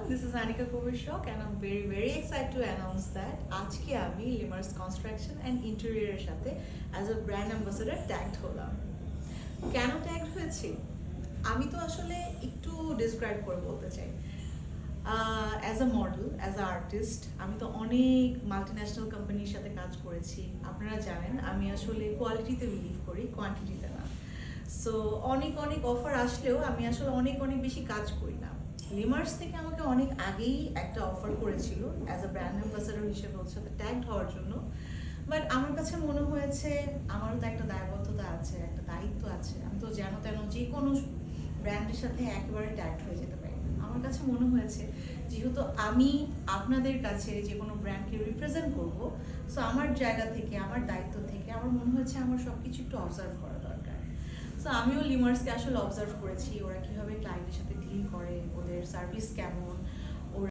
This is Anika Kovishok and I'm very excited to announce that আজকে আমি লিমার্স construction and ইন্টেরিয়রের সাথে as a brand ambassador tagged হলাম। কেন tagged হয়েছি আমি তো আসলে একটু ডিসক্রাইব করে বলতে চাই। As a model, as a artist আমি তো অনেক মাল্টিন্যাশনাল কোম্পানির সাথে কাজ করেছি। আপনারা জানেন আমি আসলে কোয়ালিটিতে বিলিভ করি, কোয়ান্টিটিতে না। সো অনেক অফার আসলেও আমি আসলে অনেক বেশি কাজ করি না। লিমার্স থেকে আমাকে অনেক আগেই একটা অফার করেছিল অ্যাজ আ ব্র্যান্ড অ্যাম্বাসেডর হিসেবে ওর সাথে ট্যাগড হওয়ার জন্য। বাট আমার কাছে মনে হয়েছে আমারও তো একটা দায়বদ্ধতা আছে, একটা দায়িত্ব আছে। আমি তো যেন তেন যে কোনো ব্র্যান্ডের সাথে একেবারে ট্যাগড হয়ে যেতে পারি না। আমার কাছে মনে হয়েছে যেহেতু আমি আপনাদের কাছে যে কোনো ব্র্যান্ডকে রিপ্রেজেন্ট করবো, সো আমার জায়গা থেকে, আমার দায়িত্ব থেকে আমার মনে হয়েছে আমার সব কিছু একটু অবজার্ভ করা দরকার। সো আমিও লিমার্সকে আসলে অবজার্ভ করেছি ওরা কীভাবে ক্লায়েন্টের সাথে ডিল করে, ওদের সার্ভিস কেমন,